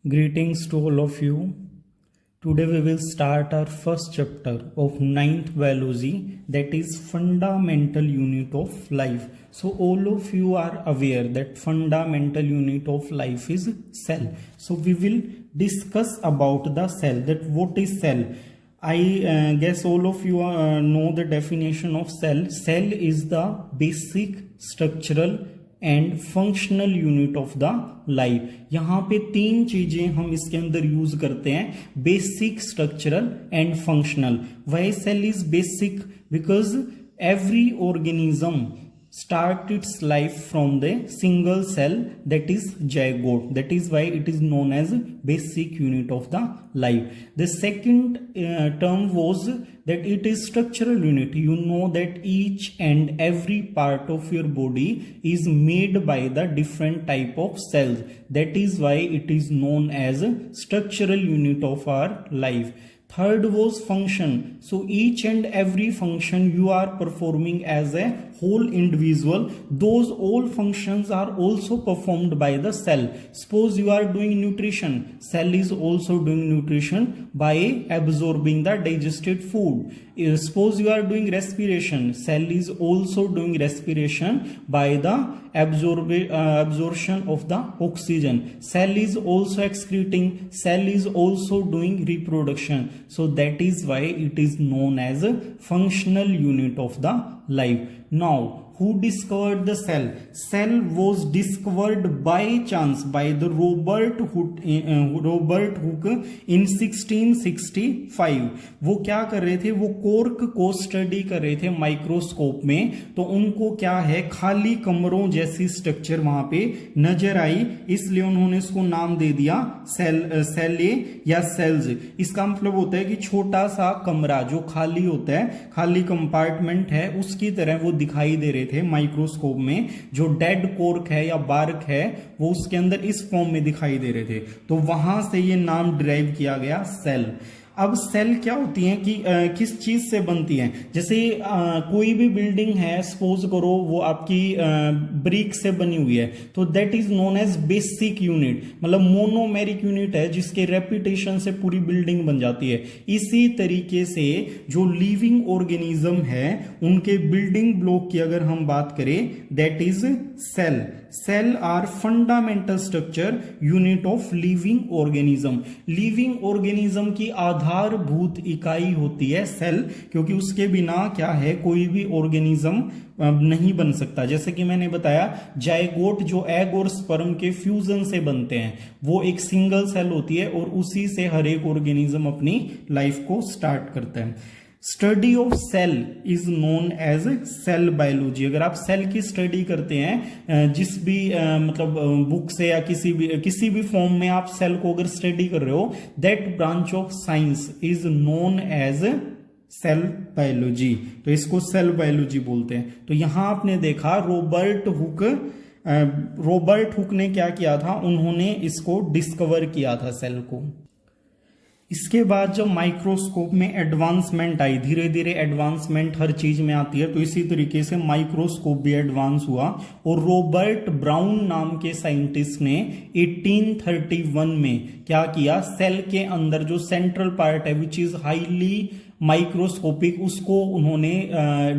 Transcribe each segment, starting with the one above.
Greetings to all of you. Today we will start our first chapter of 9th biology, that is fundamental unit of life. So all of you are aware that fundamental unit of life is cell. So we will discuss about the cell, that what is cell. I guess all of you know the definition of cell. Cell is the basic structural and functional unit of the life. यहाँ पे तीन चीजें हम इसके अंदर use करते हैं, basic, structural and functional. Why cell is basic? Because every organism start its life from the single cell, that is zygote. That is why it is known as basic unit of the life. The second term was that it is structural unit. You know that each and every part of your body is made by the different type of cells. That is why it is known as structural unit of our life. Third was function. So each and every function you are performing as a whole individual, those all functions are also performed by the cell. Suppose you are doing nutrition, cell is also doing nutrition by absorbing the digested food. Suppose you are doing respiration, cell is also doing respiration by the absorption of the oxygen. Cell is also excreting, cell is also doing reproduction. So that is why it is known as a functional unit of the life. Now, who discovered the cell? Cell was discovered by chance by the Robert Hooke in 1665. वो क्या कर रहे थे? वो cork को study कर रहे थे माइक्रोस्कोप में. तो उनको क्या है, खाली कमरों जैसी स्ट्रक्चर वहां पे नजर आई, इसलिए उन्होंने इसको नाम दे दिया सेले या सेल्स. इसका मतलब होता है कि छोटा सा कमरा जो खाली होता है, खाली कंपार्टमेंट है, उसकी तरह वो दिखाई दे रहे थे माइक्रोस्कोप में. जो डेड कोर्क है या बार्क है वो उसके अंदर इस फॉर्म में दिखाई दे रहे थे. तो वहां से ये नाम डिराइव किया गया, सेल. अब सेल क्या होती है कि किस चीज से बनती है? जैसे कोई भी बिल्डिंग है, सपोज करो वो आपकी ब्रिक से बनी हुई है, तो that is known as basic unit. मतलब मोनोमेरिक यूनिट है जिसके रेपिटेशन से पूरी बिल्डिंग बन जाती है. इसी तरीके से जो लिविंग ऑर्गेनिज्म है उनके बिल्डिंग ब्लॉक की अगर हम बात करें, that is cell. Cell are fundamental structure unit of living organism. Living organism की आधारभूत इकाई होती है सेल, क्योंकि उसके बिना क्या है, कोई भी ऑर्गेनिज्म नहीं बन सकता. जैसे कि मैंने बताया, जायगोट जो एग और स्पर्म के फ्यूजन से बनते हैं, वो एक सिंगल सेल होती है और उसी से हर एक ऑर्गेनिज्म अपनी लाइफ को स्टार्ट करता है. Study of cell is known as cell biology. अगर आप सेल की स्टडी करते हैं जिस भी मतलब बुक से या किसी भी फॉर्म में आप सेल को अगर स्टडी कर रहे हो, that branch of science is known as cell biology. तो इसको सेल बायोलॉजी बोलते हैं. तो यहां आपने देखा रॉबर्ट हुक ने क्या किया था, उन्होंने इसको डिस्कवर किया था सेल को. इसके बाद जब माइक्रोस्कोप में एडवांसमेंट आई, धीरे धीरे एडवांसमेंट हर चीज में आती है, तो इसी तरीके से माइक्रोस्कोप भी एडवांस हुआ और रॉबर्ट ब्राउन नाम के साइंटिस्ट ने 1831 में क्या किया, सेल के अंदर जो सेंट्रल पार्ट है विच इज हाईली माइक्रोस्कोपिक, उसको उन्होंने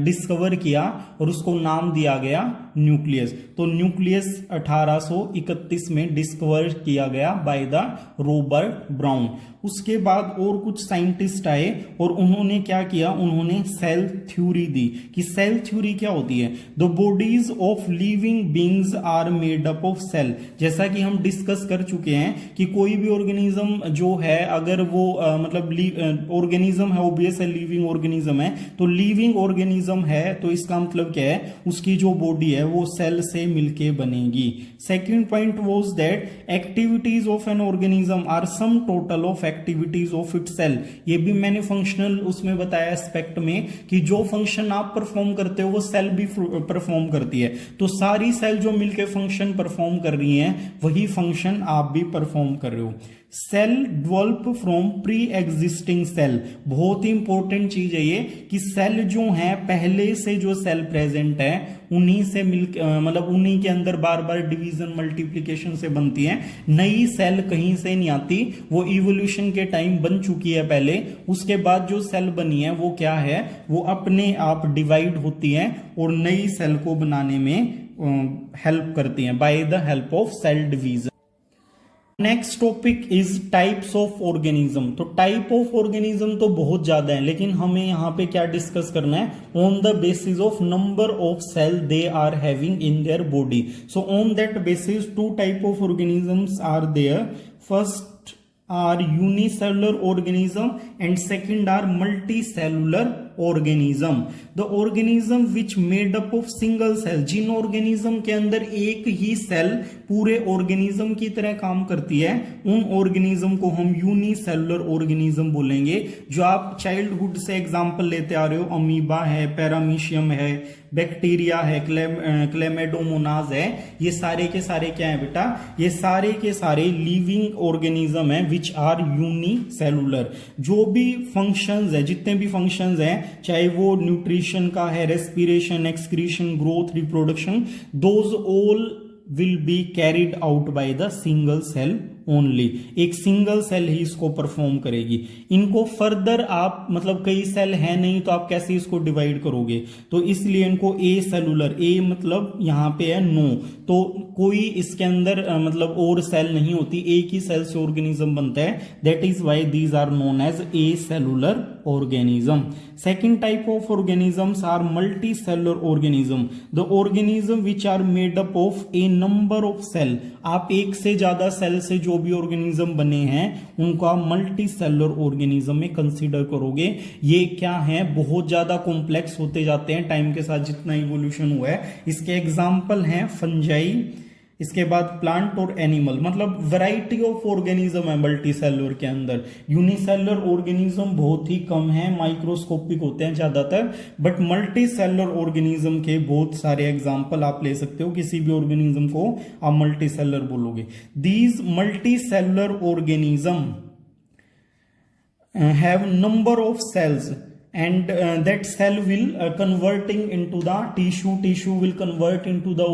डिस्कवर किया और उसको नाम दिया गया न्यूक्लियस. तो न्यूक्लियस 1831 में डिस्कवर किया गया बाय द रॉबर्ट ब्राउन. उसके बाद और कुछ साइंटिस्ट आए और उन्होंने क्या किया, उन्होंने सेल थ्योरी दी. कि सेल थ्योरी क्या होती है? The bodies of living beings are made up of cell. जैसा कि हम डिस्कस कर चुके हैं कि कोई भी ऑर्गेनिज्म जो है, अगर वो मतलब ऑर्गेनिज्म है, ओबियस है, लिविंग ऑर्गेनिज्म है, तो लिविंग ऑर्गेनिज्म है तो इसका मतलब क्या है, उसकी जो बॉडी है वो सेल से मिलके बनेगी. Second point was that activities of an organism are sum total of activities of it cell. ये भी मैंने फंक्शनल उसमें बताया एस्पेक्ट में कि जो फंक्शन आप परफॉर्म करते हो वो सेल भी परफॉर्म करती है. तो सारी सेल जो मिलकर फंक्शन परफॉर्म कर रही हैं, वही फंक्शन आप भी परफॉर्म कर रहे हो. Cell develop from pre existing cell. बहुत ही इंपॉर्टेंट चीज है ये कि सेल जो है पहले से जो सेल प्रेजेंट है उन्हीं से मतलब उन्हीं के अंदर बार बार डिवीजन मल्टीप्लिकेशन से बनती है। नई सेल कहीं से नहीं आती, वो इवोल्यूशन के टाइम बन चुकी है पहले, उसके बाद जो सेल बनी है वो क्या है, वो अपने आप डिवाइड होती है और नई सेल को बनाने में हेल्प करती है by the help of cell division. Next topic is types of organism. तो टाइप ऑफ ऑर्गेनिज्म तो बहुत ज्यादा है, लेकिन हमें यहाँ पे क्या डिस्कस करना है, on the basis of number of cell they are having in their body. So on that basis two type of organisms are there. First are unicellular organism and second are multicellular organism. The organism which made up of single cell, जिन organism के अंदर एक ही cell पूरे organism की तरह काम करती है, उन organism को हम unicellular organism बोलेंगे। जो आप चाइल्डहुड से एग्जाम्पल लेते आ रहे हो, अमीबा है, पैरामीशियम है, बैक्टीरिया है, क्लेमेडोमोनाज है, ये सारे के सारे क्या है बेटा, ये सारे के सारे लिविंग ऑर्गेनिज्म है विच आर यूनिसेलुलर। जो भी फंक्शंस है, जितने भी फंक्शंस हैं, चाहे वो न्यूट्रिशन का है, respiration, excretion, growth, reproduction, those all will be carried out by the single cell only. एक सिंगल सेल ही इसको परफॉर्म करेगी। इनको फर्दर आप मतलब कई सेल है नहीं तो आप कैसे इसको डिवाइड करोगे, तो इसलिए इनको ए सेलुलर, ए मतलब यहां पे है नो, तो कोई इसके अंदर मतलब और सेल नहीं होती, एक ही सेल से ऑर्गेनिज्म बनता है, that is why these are known as a cellular organism. Second type of organisms are multi cellular organism, the organism which are made up of a number of cell. आप एक से ज्यादा cell से जो भी organism बने हैं उनको आप मल्टी सेलुलर ऑर्गेनिज्म में कंसीडर करोगे। ये क्या है, बहुत ज्यादा कॉम्प्लेक्स होते जाते हैं टाइम के साथ जितना इवोल्यूशन हुआ है। इसके एग्जाम्पल हैं फंजाई, इसके बाद प्लांट और एनिमल, मतलब वैरायटी ऑफ ऑर्गेनिज्म है मल्टी सेलुलर के अंदर। यूनिसेलुलर ऑर्गेनिज्म बहुत ही कम है, माइक्रोस्कोपिक होते हैं ज्यादातर, बट मल्टी सेलुलर ऑर्गेनिज्म के बहुत सारे एग्जांपल आप ले सकते हो। किसी भी ऑर्गेनिज्म को आप मल्टी सेलुलर बोलोगे। These multi cellular organism have number of cells and that cell will converting into the tissue will convert into the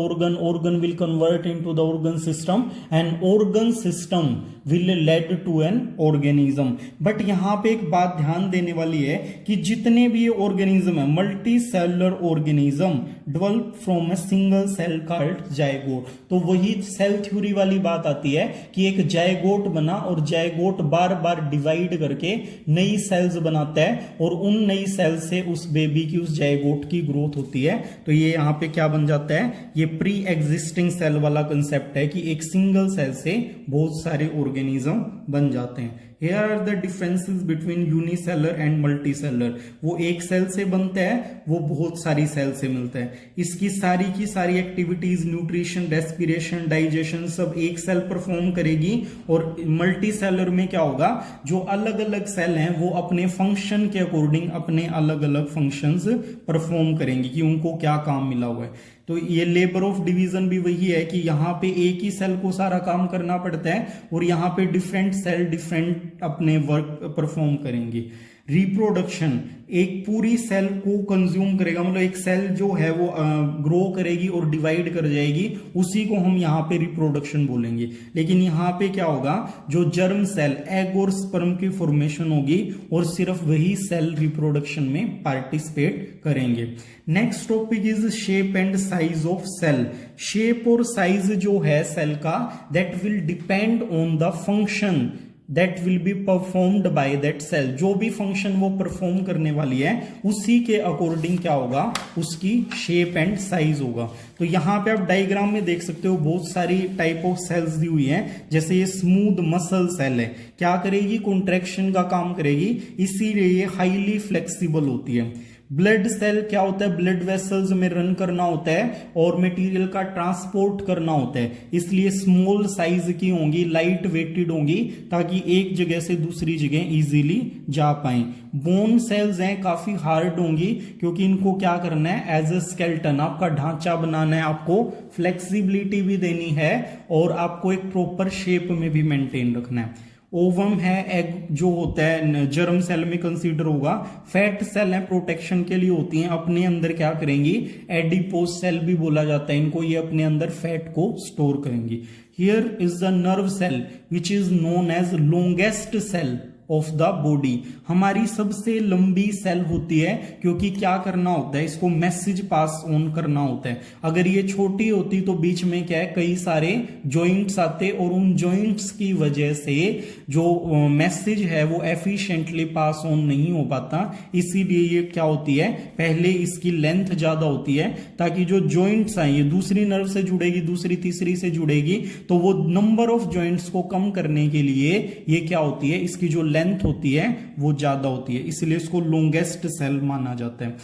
organ will convert into the organ system and organ system will lead to an organism। But यहाँ पे एक बात ध्यान देने वाली है कि जितने भी ये ऑर्गेनिज्म है multi cellular organism develop from a single cell called zygote. तो वही सेल थ्योरी वाली बात आती है कि एक जायगोट बना और जायगोट बार बार डिवाइड करके नई सेल्स बनाता है और उन नई सेल से उस बेबी की, उस जायगोट की ग्रोथ होती है। तो ये यहाँ पे क्या बन जाता है, ये प्री एग्जिस्टिंग सेल वाला कंसेप्ट है कि एक सिंगल सेल से बहुत सारे ऑर्गेनिज्म बन जाते हैं। Here are the differences between unicellular and multicellular। वो एक सेल से बनता है, वो बहुत सारी सेल से मिलता है। इसकी सारी की सारी एक्टिविटीज, न्यूट्रिशन, रेस्पिरेशन, डाइजेशन सब एक सेल परफॉर्म करेगी। और मल्टी सेलुलर में क्या होगा, जो अलग अलग सेल हैं वो अपने फंक्शन के अकॉर्डिंग अपने अलग अलग फंक्शंस परफॉर्म करेंगी कि उनको क्या काम मिला हुआ है। तो ये लेबर ऑफ डिवीजन भी वही है कि यहाँ पे एक ही सेल को सारा काम करना पड़ता है और यहाँ पे डिफरेंट सेल डिफरेंट अपने वर्क परफॉर्म करेंगे। रिप्रोडक्शन एक पूरी सेल को कंज्यूम करेगा, मतलब एक सेल जो है वो ग्रो करेगी और डिवाइड कर जाएगी, उसी को हम यहाँ पे रिप्रोडक्शन बोलेंगे। लेकिन यहाँ पे क्या होगा, जो जर्म सेल, एग और स्पर्म की फॉर्मेशन होगी और सिर्फ वही सेल रिप्रोडक्शन में पार्टिसिपेट करेंगे। Next topic is shape and size of cell. Shape और साइज जो है सेल का, that will depend on the function that will be performed by that cell. जो भी फंक्शन वो परफॉर्म करने वाली है उसी के अकॉर्डिंग क्या होगा, उसकी शेप एंड साइज होगा। तो यहां पे आप डायग्राम में देख सकते हो बहुत सारी टाइप ऑफ सेल्स दी हुई हैं। जैसे ये स्मूथ मसल सेल है, क्या करेगी, कॉन्ट्रैक्शन का काम करेगी, इसीलिए ये हाईली फ्लेक्सिबल होती है। ब्लड सेल क्या होता है, ब्लड वेसल्स में रन करना होता है और मटेरियल का ट्रांसपोर्ट करना होता है, इसलिए स्मॉल साइज की होंगी, लाइट वेटेड होंगी ताकि एक जगह से दूसरी जगह इजीली जा पाए। बोन सेल्स हैं, काफी हार्ड होंगी क्योंकि इनको क्या करना है, एज ए स्केलेटन आपका ढांचा बनाना है, आपको फ्लेक्सिबिलिटी भी देनी है और आपको एक प्रॉपर शेप में भी मेंटेन रखना है। ओवम है, एग जो होता है जर्म सेल में कंसीडर होगा। फैट सेल है, प्रोटेक्शन के लिए होती हैं, अपने अंदर क्या करेंगी, एडिपोज सेल भी बोला जाता है इनको, ये अपने अंदर फैट को स्टोर करेंगी। Here is the nerve cell which is known as longest cell of the body, हमारी सबसे लंबी सेल होती है, क्योंकि क्या करना होता है, इसको मैसेज पास ऑन करना होता है। अगर ये छोटी होती तो बीच में क्या है, कई सारे जॉइंट्स आते और उन जॉइंट्स की वजह से जो मैसेज है वो एफिशिएंटली पास ऑन नहीं हो पाता। इसीलिए ये क्या होती है, पहले इसकी लेंथ ज्यादा होती है, ताकि जो जॉइंट्स आए, ये दूसरी नर्व से जुड़ेगी, दूसरी तीसरी से जुड़ेगी, तो वो नंबर ऑफ जॉइंट्स को कम करने के लिए ये क्या होती है, इसकी जो लेंथ होती है वो ज्यादा होती है, इसलिए इसको लॉन्गेस्ट सेल माना जाता है।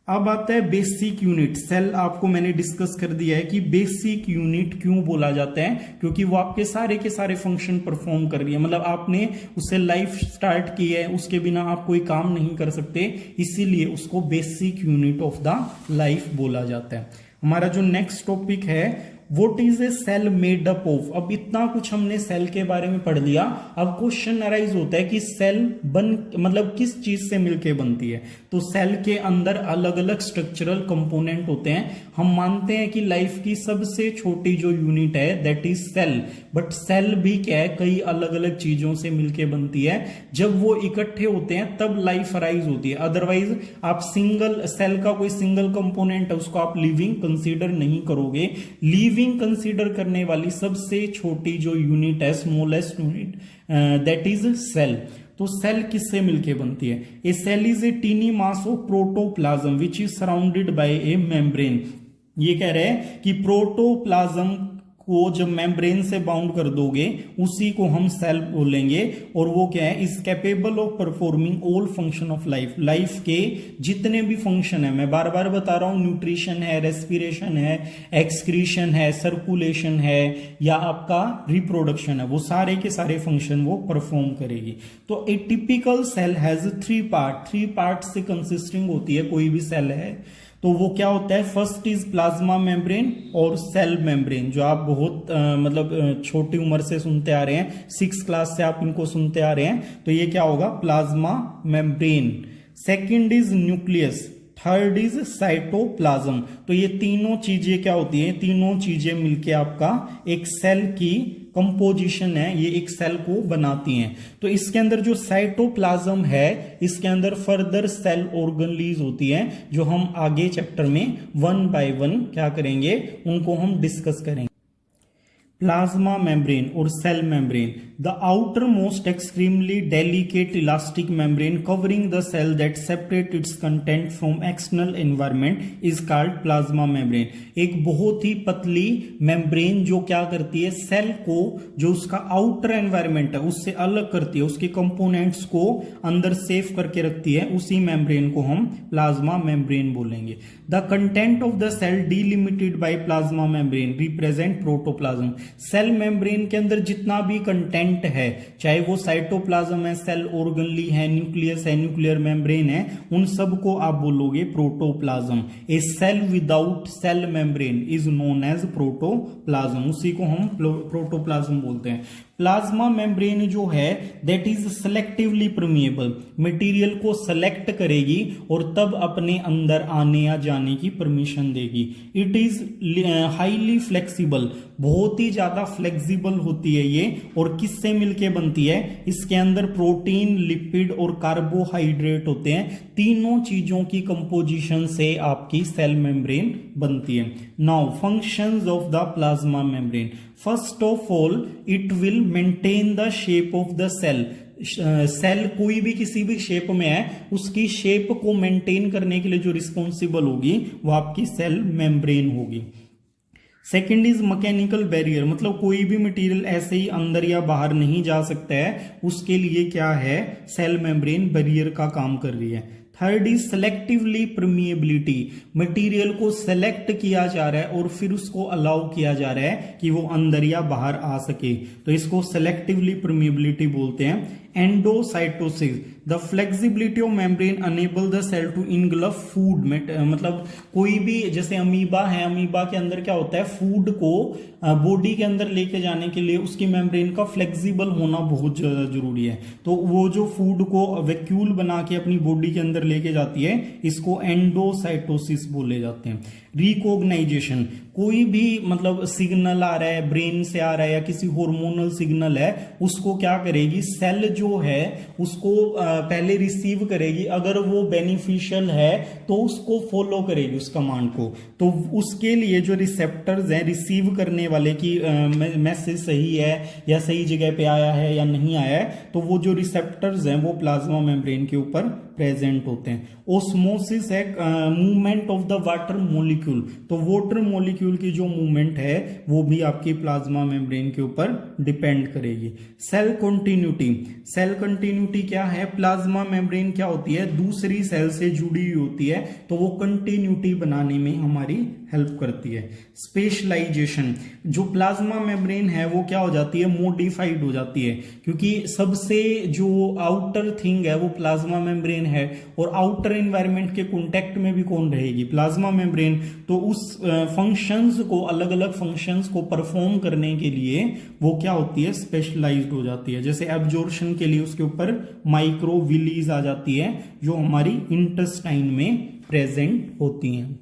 अब आता है बेसिक यूनिट सेल। आपको मैंने डिस्कस कर दिया है कि बेसिक यूनिट क्यों बोला जाता है, क्योंकि वो आपके सारे के सारे फंक्शन परफॉर्म कर रही है, मतलब आपने उससे लाइफ स्टार्ट की है, उसके बिना आप कोई काम नहीं कर सकते, इसीलिए उसको basic unit of the life बोला जाता है। हमारा जो नेक्स्ट टॉपिक है, what is a cell made up of. अब इतना कुछ हमने सेल के बारे में पढ़ लिया, अब क्वेश्चन अराइज होता है कि सेल मतलब किस चीज से मिलके बनती है। तो सेल के अंदर अलग अलग स्ट्रक्चरल कंपोनेंट होते हैं। हम मानते हैं कि लाइफ की सबसे छोटी जो यूनिट है that is cell, but cell भी क्या है, कई अलग अलग चीजों से मिलके बनती है। जब वो इकट्ठे होते हैं तब लाइफ अराइज होती है, अदरवाइज आप सिंगल सेल का कोई सिंगल कंपोनेंट है उसको आप लिविंग कंसीडर नहीं करोगे। लिविंग कंसीडर करने वाली सबसे छोटी जो यूनिट है, smallest unit, that is cell. तो सेल किससे मिलके बनती है, a cell is a tiny mass of protoplasm which is surrounded by a membrane. ये कह रहे हैं कि प्रोटोप्लाज्म को जब मेम्ब्रेन से बाउंड कर दोगे उसी को हम सेल बोलेंगे, और वो क्या है, is capable of performing all function of life. Life के जितने भी फंक्शन है, मैं बार बार बता रहा हूं, न्यूट्रिशन है, रेस्पिरेशन है, एक्सक्रीशन है, सर्कुलेशन है, या आपका रिप्रोडक्शन है, वो सारे के सारे फंक्शन वो परफॉर्म करेगी। तो a typical cell has three part से कंसिस्टिंग होती है कोई भी सेल है। तो वो क्या होता है, फर्स्ट इज प्लाज्मा मेम्ब्रेन और सेल मेम्ब्रेन, जो आप बहुत मतलब छोटी उम्र से सुनते आ रहे हैं, 6th क्लास से आप इनको सुनते आ रहे हैं। तो ये क्या होगा, plasma membrane. Second is nucleus, third is cytoplasm. तो ये तीनों चीजें क्या होती है, तीनों चीजें मिलके आपका एक सेल की कंपोजिशन है, ये एक सेल को बनाती हैं। तो इसके अंदर जो साइटोप्लाज्म है, इसके अंदर फर्दर सेल ऑर्गनलीज होती हैं, जो हम आगे चैप्टर में 1 बाय 1 क्या करेंगे, उनको हम डिस्कस करेंगे। प्लाज्मा मेम्ब्रेन और cell membrane, the outer most extremely delicate elastic membrane covering the cell that separate its content from external environment is called plasma membrane. एक बहुत ही पतली मेम्ब्रेन जो क्या करती है, सेल को जो उसका आउटर एनवायरनमेंट है उससे अलग करती है, उसके कंपोनेंट्स को अंदर सेफ करके रखती है, उसी मेम्ब्रेन को हम प्लाज्मा मेम्ब्रेन बोलेंगे। The content of the cell delimited by plasma membrane represent protoplasm. Cell membrane के अंदर जितना भी कंटेंट है, चाहे वो साइटोप्लाज्म है, सेल ऑर्गनली है, न्यूक्लियस है, न्यूक्लियर मेम्ब्रेन है, उन सब को आप बोलोगे protoplasm. A cell without cell membrane is known as protoplasm, उसी को हम प्रोटोप्लाज्म बोलते हैं। प्लाज्मा मेम्ब्रेन जो है that is selectively permeable, material को सेलेक्ट करेगी और तब अपने अंदर आने या जाने की परमिशन देगी। इट इज हाईली फ्लेक्सिबल, बहुत ही ज्यादा फ्लेक्सिबल होती है ये, और किससे मिलके बनती है, इसके अंदर प्रोटीन, लिपिड और कार्बोहाइड्रेट होते हैं, तीनों चीजों की कंपोजिशन से आपकी सेल मेम्ब्रेन बनती है। Now functions of the plasma membrane, first of all it will maintain the shape of the cell. Cell कोई भी किसी भी शेप में है, उसकी शेप को मेंटेन करने के लिए जो रिस्पॉन्सिबल होगी वो आपकी सेल मेम्ब्रेन होगी। सेकेंड इज मैकेनिकल बैरियर, मतलब कोई भी मटेरियल ऐसे ही अंदर या बाहर नहीं जा सकता है, उसके लिए क्या है, सेल मेम्ब्रेन बैरियर का काम कर रही है। Third is selectively permeability, material को सेलेक्ट किया जा रहा है और फिर उसको अलाउ किया जा रहा है कि वो अंदर या बाहर आ सके, तो इसको सेलेक्टिवली परमिएबिलिटी बोलते हैं। Endocytosis, the flexibility of membrane enable the cell to engulf food, मतलब कोई भी जैसे अमीबा है, अमीबा के अंदर क्या होता है, फूड को बॉडी के अंदर लेके जाने के लिए उसकी मेम्ब्रेन का फ्लेक्सिबल होना बहुत जरूरी है। तो वो जो फूड को वैक्यूल बना के अपनी बॉडी के अंदर लेके जाती है, इसको एंडोसाइटोसिस बोले जाते हैं। रिकॉग्नाइजेशन, कोई भी मतलब सिग्नल आ रहा है, ब्रेन से आ रहा है या किसी हार्मोनल सिग्नल है, उसको क्या करेगी, सेल जो है उसको पहले रिसीव करेगी, अगर वो बेनिफिशियल है तो उसको फॉलो करेगी उस कमांड को। तो उसके लिए जो रिसेप्टर्स हैं रिसीव करने वाले की मैसेज सही है या सही जगह पे आया है या नहीं आया है, तो वो जो रिसेप्टर्स हैं वो प्लाज्मा मेम्ब्रेन के ऊपर प्रेजेंट होते हैं। ओस्मोसिस है movement of the water molecule, तो वाटर मॉलिक्यूल की जो मूवमेंट है वो भी आपकी प्लाज्मा मेम्ब्रेन के ऊपर डिपेंड करेगी। सेल कंटिन्यूटी, सेल कंटिन्यूटी क्या है, प्लाज्मा मेम्ब्रेन क्या होती है, दूसरी सेल से जुड़ी हुई होती है, तो वो कंटिन्यूटी बनाने में हमारी हेल्प करती है। स्पेशलाइजेशन, जो प्लाज्मा मेम्ब्रेन है वो क्या हो जाती है, मॉडिफाइड हो जाती है, क्योंकि सबसे जो आउटर थिंग है वो प्लाज्मा मेम्ब्रेन है, और आउटर एनवायरनमेंट के कांटेक्ट में भी कौन रहेगी, प्लाज्मा मेम्ब्रेन। तो उस फंक्शंस को, अलग अलग फंक्शंस को परफॉर्म करने के लिए वो क्या होती है, स्पेशलाइज्ड हो जाती है। जैसे एब्जॉर्प्शन के लिए उसके ऊपर माइक्रोविलीज आ जाती है जो हमारी इंटेस्टाइन में प्रेजेंट होती हैं।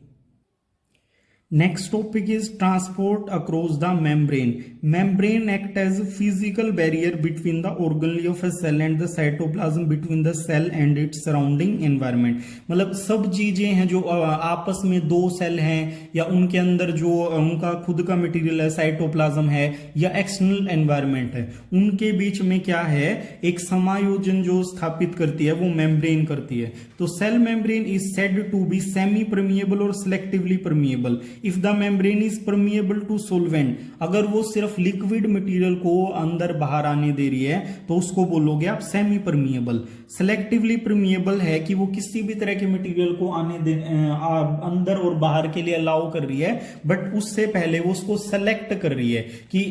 Next topic is transport across the membrane. Membrane act as a physical barrier between the organelle of a cell and the cytoplasm, between the cell and its surrounding environment. मतलब सब चीजें हैं जो आपस में दो सेल हैं या उनके अंदर जो उनका खुद का मटेरियल है, साइटोप्लाज्म है या एक्सटर्नल एनवायरनमेंट है, उनके बीच में क्या है, एक समायोजन जो स्थापित करती है वो मेम्ब्रेन करती है। तो cell membrane is said to be semi permeable और selectively permeable. If the membrane is permeable to solvent, अगर वो सिर्फ लिक्विड मटेरियल को अंदर बाहर आने दे रही है तो उसको बोलोगे आप सेमी परमिएबल। सिलेक्टिवली परमिएबल है कि वो किसी भी तरह के मटेरियल को आने दे अंदर और बाहर के लिए अलाउ कर रही है, बट उससे पहले वो उसको सेलेक्ट कर रही है कि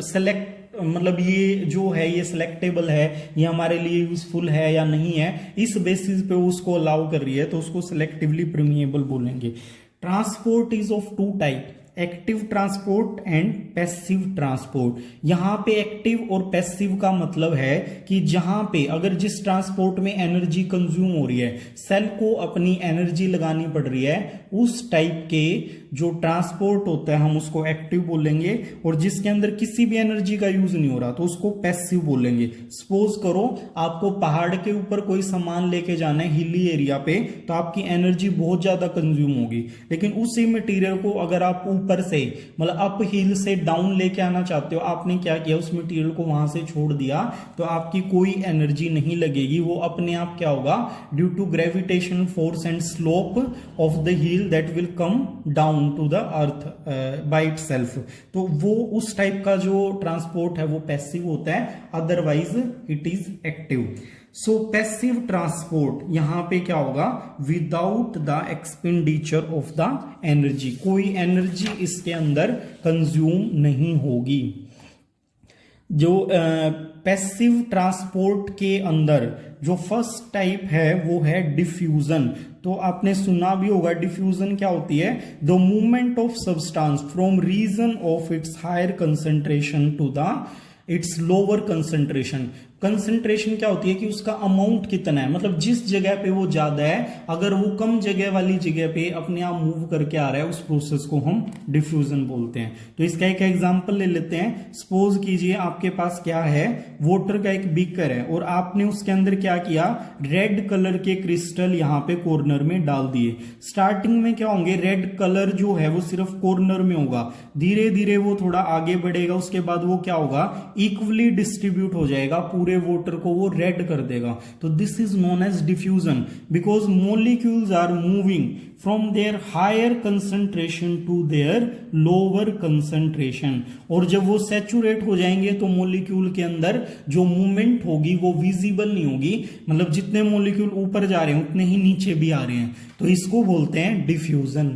सेलेक्ट मतलब ये जो है ये सिलेक्टेबल है, ये हमारे लिए यूजफुल है या नहीं है, इस बेसिस पे उसको अलाउ कर रही है, तो उसको सिलेक्टिवली परमिएबल बोलेंगे। Transport is of two type, active transport and passive transport. यहां पे एक्टिव और पैसिव का मतलब है कि जहां पे अगर जिस ट्रांसपोर्ट में एनर्जी कंज्यूम हो रही है, सेल को अपनी एनर्जी लगानी पड़ रही है, उस टाइप के जो ट्रांसपोर्ट होता है हम उसको एक्टिव बोलेंगे, और जिसके अंदर किसी भी एनर्जी का यूज नहीं हो रहा तो उसको पैसिव बोलेंगे। सपोज करो आपको पहाड़ के ऊपर कोई सामान लेके जाना है हिली एरिया पे, तो आपकी एनर्जी बहुत ज्यादा कंज्यूम होगी, लेकिन उसी मटेरियल को अगर आप ऊपर से मतलब अप हिल से डाउन लेके आना चाहते हो, आपने क्या किया, उस मटेरियल को वहां से छोड़ दिया, तो आपकी कोई एनर्जी नहीं लगेगी, वो अपने आप क्या होगा, due to gravitation force and slope of the hill that will come down to the earth by itself. तो वो उस टाइप का जो ट्रांसपोर्ट है वो पैसिव होता है, otherwise it is active. So passive transport यहां पे क्या होगा, without the expenditure of the energy, कोई एनर्जी इसके अंदर कंज्यूम नहीं होगी। जो पैसिव ट्रांसपोर्ट के अंदर जो फर्स्ट टाइप है वो है डिफ्यूजन। तो आपने सुना भी होगा, डिफ्यूजन क्या होती है, the movement of substance from region of its higher concentration to the its lower concentration. Concentration क्या होती है कि उसका अमाउंट कितना है, मतलब जिस जगह पे वो ज्यादा है, अगर वो कम जगह वाली जगह पे अपने आप मूव करके आ रहा है, उस प्रोसेस को हम डिफ्यूजन बोलते हैं। तो इसका एक एग्जांपल ले लेते हैं। सपोज कीजिए आपके पास क्या है, वाटर का एक बीकर है और आपने उसके अंदर क्या किया, रेड कलर के क्रिस्टल यहाँ पे कॉर्नर में डाल दिए। स्टार्टिंग में क्या होंगे, रेड कलर जो है वो सिर्फ कॉर्नर में होगा, धीरे धीरे वो थोड़ा आगे बढ़ेगा, उसके बाद वो क्या होगा, इक्वली डिस्ट्रीब्यूट हो जाएगा, पूरे वाटर को वो रेड कर देगा। तो this is known as diffusion, because molecules are moving from their higher concentration to their lower concentration. और जब वो सैचुरेट हो जाएंगे तो मॉलिक्यूल के अंदर जो मूवमेंट होगी वो विजिबल नहीं होगी, मतलब जितने मॉलिक्यूल ऊपर जा रहे हैं उतने ही नीचे भी आ रहे हैं, तो इसको बोलते हैं डिफ्यूजन।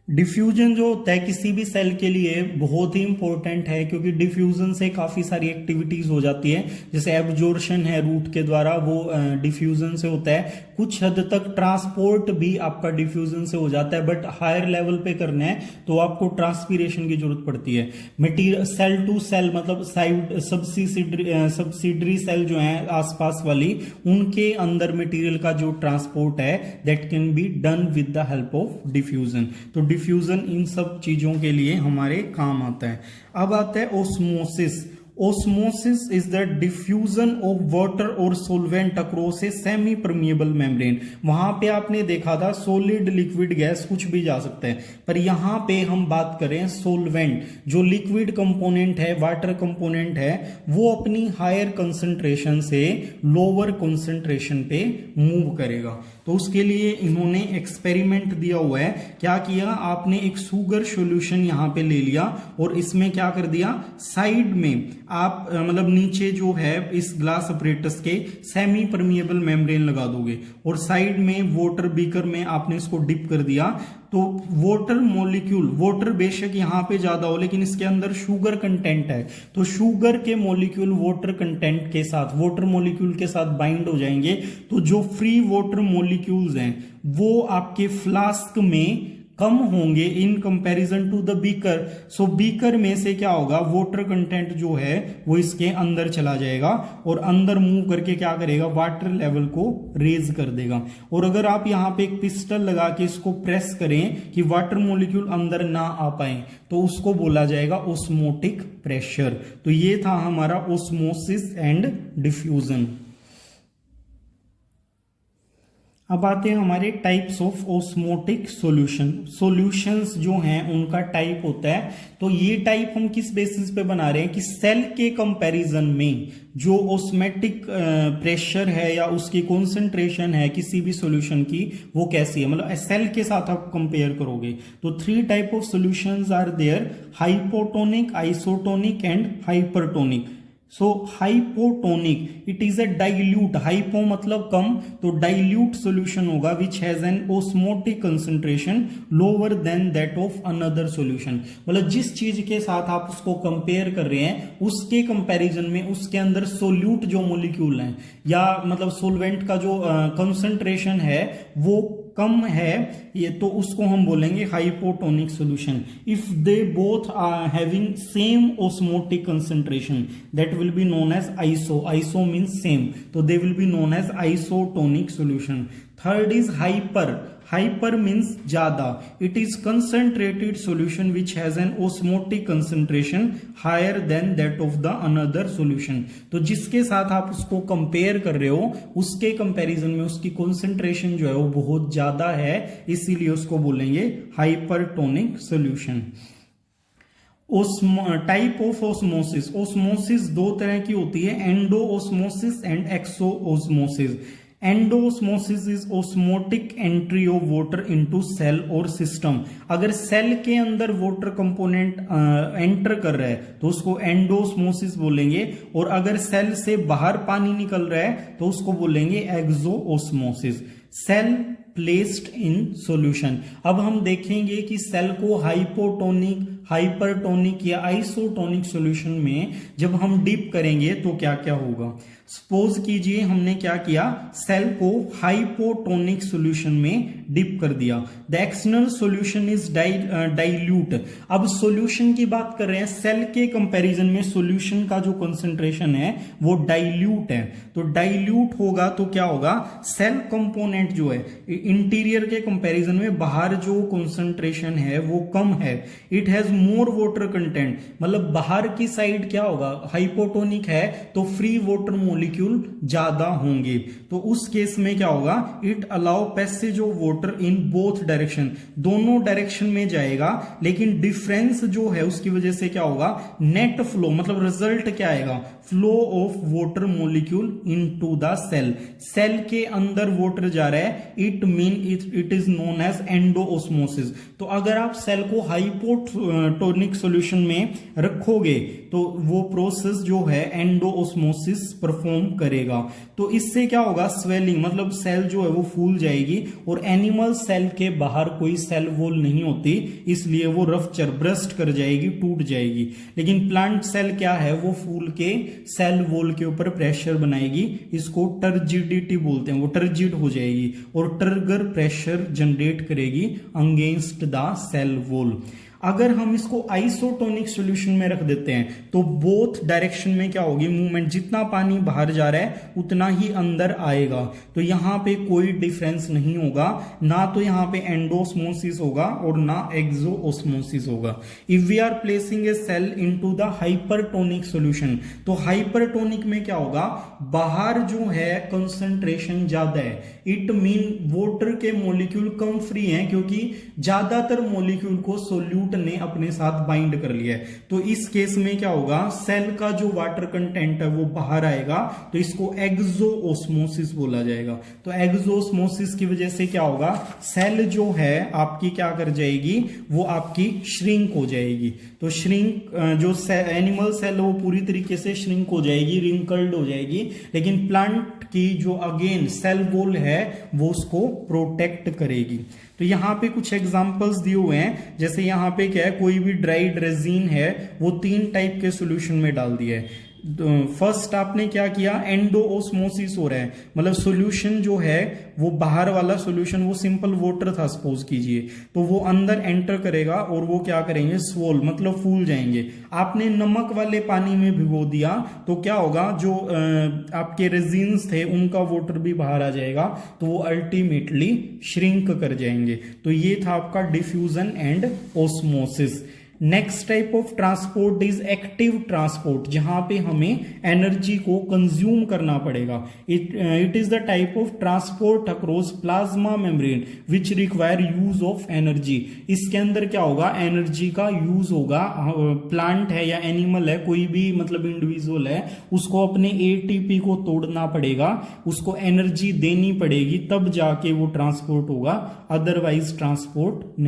डिफ्यूजन जो होता है किसी भी सेल के लिए बहुत ही इंपॉर्टेंट है, क्योंकि डिफ्यूजन से काफी सारी एक्टिविटीज हो जाती है। जैसे एब्जॉर्प्शन है रूट के द्वारा, वो डिफ्यूजन से होता है। कुछ हद तक ट्रांसपोर्ट भी आपका डिफ्यूजन से हो जाता है, बट हायर लेवल पे करना है तो आपको ट्रांसपीरेशन की जरूरत पड़ती है। मटीरियल सेल टू सेल मतलब साइड सब्सिडरी सेल जो है आसपास वाली, उनके अंदर मटेरियल का जो ट्रांसपोर्ट है that can be done with the help of diffusion. तो डिफ्यूजन इन सब चीजों के लिए हमारे काम आता है। अब आता है osmosis. Osmosis is the diffusion of water or solvent across a semi-permeable membrane। वहां पे आपने देखा था सॉलिड लिक्विड गैस कुछ भी जा सकता है, पर यहां पे हम बात करें सोलवेंट, जो लिक्विड कंपोनेंट है, वाटर कंपोनेंट है, वो अपनी हायर कंसंट्रेशन से लोअर कंसंट्रेशन पे मूव करेगा। तो उसके लिए इन्होंने एक्सपेरिमेंट दिया हुआ है। क्या किया आपने, एक शुगर सॉल्यूशन यहां पे ले लिया और इसमें क्या कर दिया, साइड में आप मतलब नीचे जो है इस ग्लास अपरेटस के सेमी परमिएबल मेम्ब्रेन लगा दोगे और साइड में वाटर बीकर में आपने इसको डिप कर दिया। तो वाटर मॉलिक्यूल, वाटर बेशक यहां पे ज्यादा हो लेकिन इसके अंदर शुगर कंटेंट है, तो शुगर के मॉलिक्यूल वाटर कंटेंट के साथ, वाटर मॉलिक्यूल के साथ बाइंड हो जाएंगे। तो जो फ्री वाटर मॉलिक्यूल्स हैं वो आपके फ्लास्क में कम होंगे in comparison to the beaker. So beaker में से क्या होगा, वाटर कंटेंट जो है वो इसके अंदर चला जाएगा और अंदर मूव करके क्या करेगा, वाटर लेवल को रेज कर देगा। और अगर आप यहां पे एक पिस्टल लगा के इसको प्रेस करें कि वाटर मॉलिक्यूल अंदर ना आ पाए, तो उसको बोला जाएगा ओस्मोटिक प्रेशर। तो ये था हमारा ओस्मोसिस एंड डिफ्यूजन। अब आते हैं हमारे types of osmotic solution. Solutions जो हैं उनका टाइप होता है। तो ये टाइप हम किस बेसिस पे बना रहे हैं कि सेल के कंपैरिजन में जो ऑस्मेटिक प्रेशर है या उसकी कॉन्सेंट्रेशन है किसी भी सॉल्यूशन की, वो कैसी है, मतलब सेल के साथ आप कंपेयर करोगे। तो 3 type of solutions are there, hypotonic, isotonic and hypertonic. So hypotonic it is a dilute, hypo मतलब कम, तो डाइल्यूट सॉल्यूशन होगा which has an osmotic concentration lower than that of another solution. मतलब जिस चीज के साथ आप उसको कंपेयर कर रहे हैं उसके कंपैरिजन में उसके अंदर सोल्यूट जो मॉलिक्यूल हैं या मतलब सोलवेंट का जो कंसंट्रेशन है वो कम है, ये तो उसको हम बोलेंगे hypotonic solution. If they both are having same osmotic concentration that will be known as iso, iso means same, तो they will be known as isotonic solution. Third is hyper, hyper means ज्यादा, it is concentrated solution which has an osmotic concentration higher than that of the another solution. तो जिसके साथ आप उसको compare कर रहे हो उसके कंपैरिजन में उसकी कंसंट्रेशन जो है वो बहुत ज्यादा है, इसीलिए उसको बोलेंगे hypertonic solution. Type of osmosis, osmosis 2 तरह की होती है, endo osmosis and exo osmosis. Endosmosis is osmotic entry of water into cell और सिस्टम। अगर सेल के अंदर वाटर कंपोनेंट एंटर कर रहा है तो उसको एंडोस्मोसिस बोलेंगे, और अगर सेल से बाहर पानी निकल रहा है तो उसको बोलेंगे exosmosis. Cell placed in solution. अब हम देखेंगे कि सेल को हाइपोटोनिक, हाइपरटोनिक या आइसोटोनिक सॉल्यूशन में जब हम डिप करेंगे तो क्या क्या होगा। सपोज कीजिए हमने क्या किया, सेल को हाइपोटोनिक सॉल्यूशन में डिप कर दिया, the external solution is dilute. अब सॉल्यूशन की बात कर रहे हैं, सेल के कंपैरिजन में सॉल्यूशन का जो कंसंट्रेशन है वो डाइल्यूट है। तो डाइल्यूट होगा तो क्या होगा, सेल कंपोनेंट जो है इंटीरियर के कंपैरिजन में बाहर जो कंसंट्रेशन है वो कम है, it has more water content, मतलब बाहर की साइड क्या होगा, हाइपोटोनिक है तो फ्री वाटर मॉलिक्यूल ज्यादा होंगे। तो उस केस में क्या होगा, it allow passage of water in both direction, दोनों डायरेक्शन में जाएगा, लेकिन डिफरेंस जो है उसकी वजह से क्या होगा, नेट फ्लो, मतलब रिजल्ट क्या आएगा, flow of water molecule into the cell. Cell के अंदर वाटर जा रहा है, it mean it is known as endosmosis. तो अगर आप सेल को हाइपोटोनिक सॉल्यूशन में रखोगे तो वो प्रोसेस जो है एंडोओस्मोसिस परफॉर्म परफॉर्म करेगा। तो इससे क्या होगा, स्वेलिंग मतलब सेल जो है वो फूल जाएगी, और एनिमल सेल के बाहर कोई सेल वॉल नहीं होती, इसलिए वो रफ्चर ब्रस्ट कर जाएगी, टूट जाएगी। लेकिन प्लांट सेल क्या है, वो फूल के सेल वॉल के ऊपर प्रेशर बनाएगी, इसको टर्जिडिटी बोलते हैं, वो टर्जिड हो जाएगी और ट्रिगर प्रेशर जनरेट करेगी अगेंस्ट द सेल वॉल। अगर हम इसको आइसोटोनिक सॉल्यूशन में रख देते हैं तो बोथ डायरेक्शन में क्या होगी, मूवमेंट, जितना पानी बाहर जा रहा है उतना ही अंदर आएगा। तो यहां पे कोई डिफरेंस नहीं होगा, ना तो यहां पे एंडोस्मोसिस होगा और ना एक्सोओस्मोसिस होगा। If we are placing a cell into the hypertonic solution, तो हाइपरटोनिक में क्या होगा, बाहर जो है कंसंट्रेशन ज्यादा है, इट मीन वाटर के मॉलिक्यूल कम फ्री हैं, क्योंकि ज्यादातर मॉलिक्यूल को सोल्यूट ने अपने साथ बाइंड कर लिया है। तो इस केस में क्या होगा, सेल का जो वाटर कंटेंट है वो बाहर आएगा, तो इसको एक्सोओस्मोसिस बोला जाएगा। तो एक्सोओस्मोसिस की वजह से क्या होगा, सेल जो है आपकी क्या कर जाएगी, वो आपकी श्रिंक हो जाएगी। तो श्रिंक जो एनिमल सेल वो पूरी तरीके से श्रिंक हो जाएगी, रिंकल्ड हो जाएगी, लेकिन प्लांट की जो अगेन सेल वॉल है वो उसको प्रोटेक्ट करेगी। तो यहाँ पे कुछ एग्जांपल्स दिए हुए हैं, जैसे यहाँ पे क्या है, कोई भी ड्राइड रेजिन है वो 3 टाइप के सॉल्यूशन में डाल दिया है। फर्स्ट आपने क्या किया, एंडोओस्मोसिस हो रहा है, मतलब सॉल्यूशन जो है वो बाहर वाला सॉल्यूशन वो सिंपल वाटर था सपोज कीजिए, तो वो अंदर एंटर करेगा और वो क्या करेंगे, स्वोल मतलब फूल जाएंगे। आपने नमक वाले पानी में भिगो दिया तो क्या होगा, जो आपके रेजिन्स थे उनका वाटर भी बाहर आ जाएगा, तो वो अल्टीमेटली श्रिंक कर जाएंगे। तो ये था आपका diffusion and osmosis. Next type of transport is active transport, जहां पे हमें एनर्जी को कंज्यूम करना पड़ेगा। It is the type of transport across plasma membrane which require use of energy. इसके अंदर क्या होगा, एनर्जी का यूज होगा। प्लांट है या एनिमल है, कोई भी मतलब इंडिविजुअल है, उसको अपने एटीपी को तोड़ना पड़ेगा, उसको एनर्जी देनी पड़ेगी, तब जाके वो ट्रांसपोर्ट होगा, अदरवाइज ट्रांसपोर्ट नहीं।